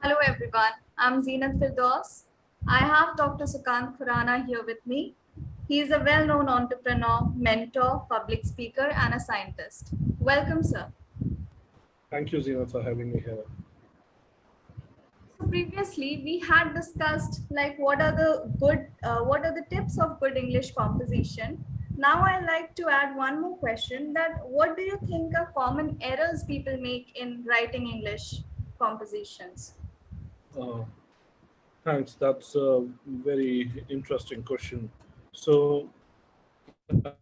Hello everyone, I'm Zeenat Firdaus. I have Dr. Sukant Khurana here with me. He is a well-known entrepreneur, mentor, public speaker, and a scientist. Welcome, sir. Thank you, Zina, for having me here. So previously we had discussed like what are the tips of good English composition. Now I like to add one more question: that what do you think are common errors people make in writing English compositions? Uh, Thanks. That's a very interesting question. So, there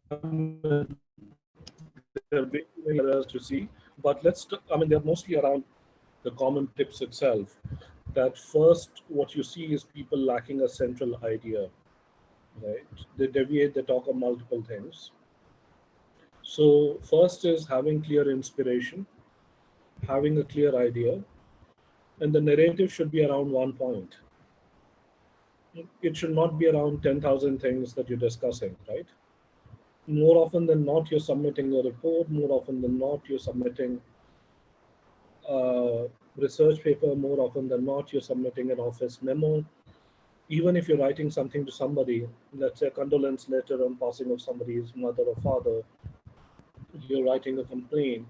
are way too many errors to see, but there are mostly around the common tips itself. That first, what you see is people lacking a central idea, right? They deviate, they talk of multiple things. So, first is having clear inspiration, having a clear idea, and the narrative should be around one point. It should not be around 10,000 things that you're discussing, right? More often than not, you're submitting a report. More often than not, you're submitting a research paper. More often than not, you're submitting an office memo. Even if you're writing something to somebody, let's say a condolence letter on passing of somebody's mother or father, you're writing a complaint.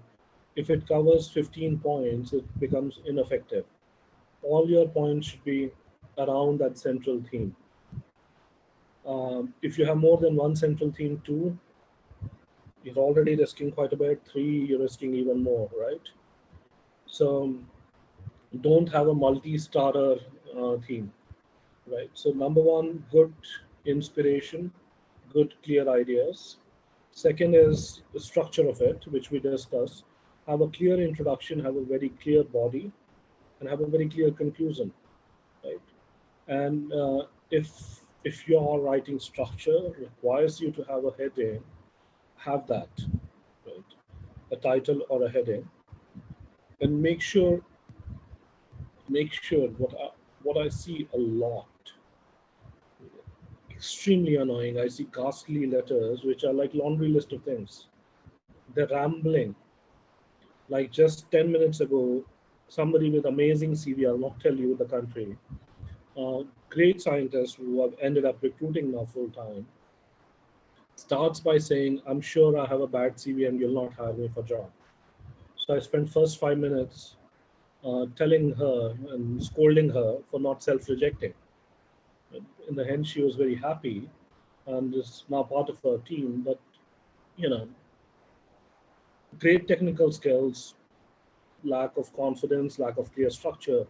If it covers 15 points, it becomes ineffective. All your points should be around that central theme. If you have more than one central theme, two, you're already risking quite a bit. Three, you're risking even more, right? So don't have a multi-starter theme, right? So number one, good inspiration, good clear ideas. Second is the structure of it, which we discussed. Have a clear introduction, have a very clear body, and have a very clear conclusion, right? And if your writing structure requires you to have a heading, have that, right? A title or a heading, and make sure what I see a lot, extremely annoying. I see ghastly letters which are like laundry list of things. They're rambling. Like just 10 minutes ago, somebody with amazing CV, I'll not tell you the country, great scientists who have ended up recruiting now full time, starts by saying, "I'm sure I have a bad CV and you'll not hire me for job." So I spent first 5 minutes telling her and scolding her for not self-rejecting. In the end, she was very happy and is now part of her team. But you know, great technical skills, lack of confidence, lack of clear structure.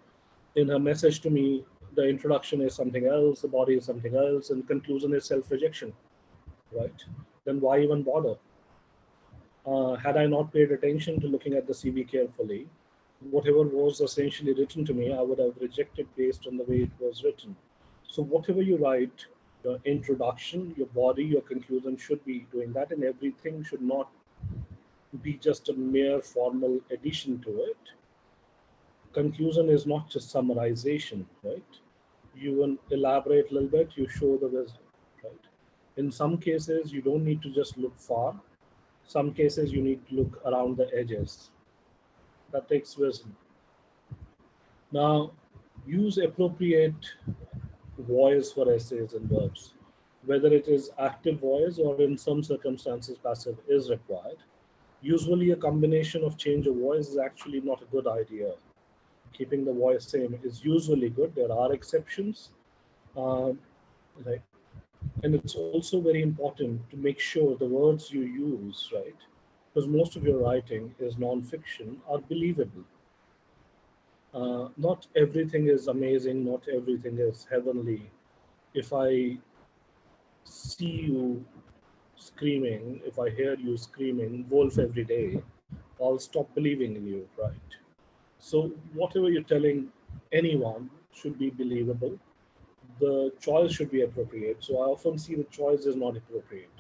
In her message to me, the introduction is something else, the body is something else, and conclusion is self-rejection. Right? Then why even bother? Had I not paid attention to looking at the CV carefully, whatever was essentially written to me, I would have rejected based on the way it was written. So, whatever you write, your introduction, your body, your conclusion should be doing that, and everything should not be just a mere formal addition to it. Conclusion is not just summarization, right? You will elaborate a little bit, you show the wisdom, right? In some cases, you don't need to just look far. Some cases, you need to look around the edges. That takes wisdom. Now, use appropriate voice for essays and verbs. Whether it is active voice or in some circumstances passive is required. Usually, a combination of change of voice is actually not a good idea. Keeping the voice same is usually good. There are exceptions, uh, right? And it's also very important to make sure the words you use, right? Because most of your writing is non-fiction, are believable. Not everything is amazing, not everything is heavenly. If I see you screaming, if I hear you screaming wolf every day, I'll stop believing in you, right? So, whatever you're telling anyone should be believable. The choice should be appropriate. So, I often see the choice is not appropriate.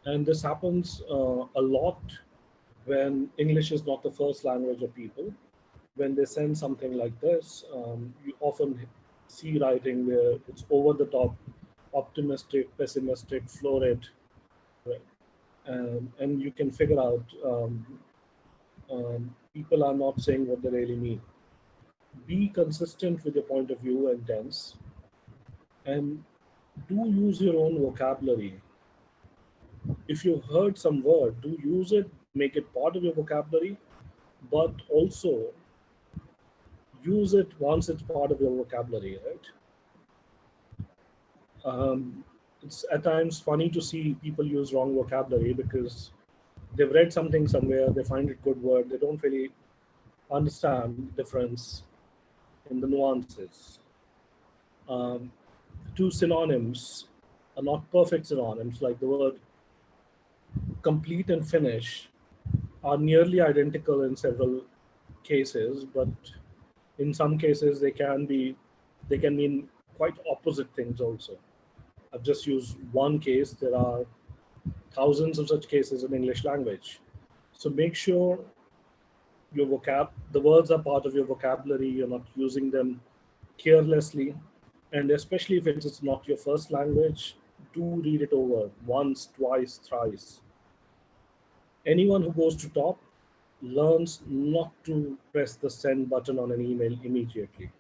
And this happens a lot when English is not the first language of people. When they send something like this, you often see writing where it's over the top, optimistic, pessimistic, florid, right? And you can figure out people are not saying what they really mean. Be consistent with your point of view and tense, and do use your own vocabulary. If you've heard some word, do use it, make it part of your vocabulary, but also use it once it's part of your vocabulary, right? Um, it's at times funny to see people use wrong vocabulary because they've read something somewhere, they find it good word, they don't really understand the difference in the nuances. Um, Two synonyms are not perfect synonyms, like the word complete and finish are nearly identical in several cases, but in some cases they can mean quite opposite things also. I've just used one case. There are thousands of such cases in English language. So make sure the words are part of your vocabulary. You're not using them carelessly, and especially if it's not your first language, do read it over once, twice, thrice. Anyone who goes to top learns not to press the send button on an email immediately.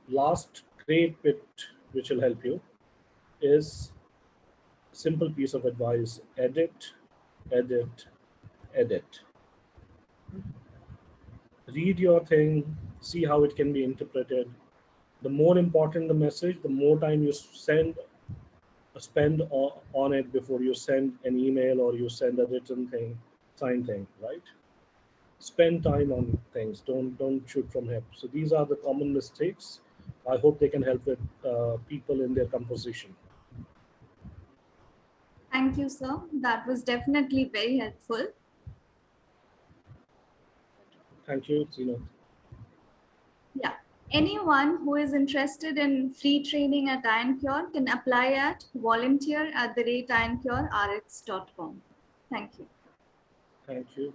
Last great bit which will help you is simple piece of advice: edit, edit, edit. Read your thing, see how it can be interpreted. The more important the message, the more time you spend on it before you send an email or you send a written thing, signed thing, right? Spend time on things. Don't shoot from hip. So these are the common mistakes. I hope they can help with people in their composition. Thank you, sir. That was definitely very helpful. Thank you, Zeenat. Yeah. Anyone who is interested in free training at Ioncure can apply at volunteer@ioncureRx.com. Thank you. Thank you.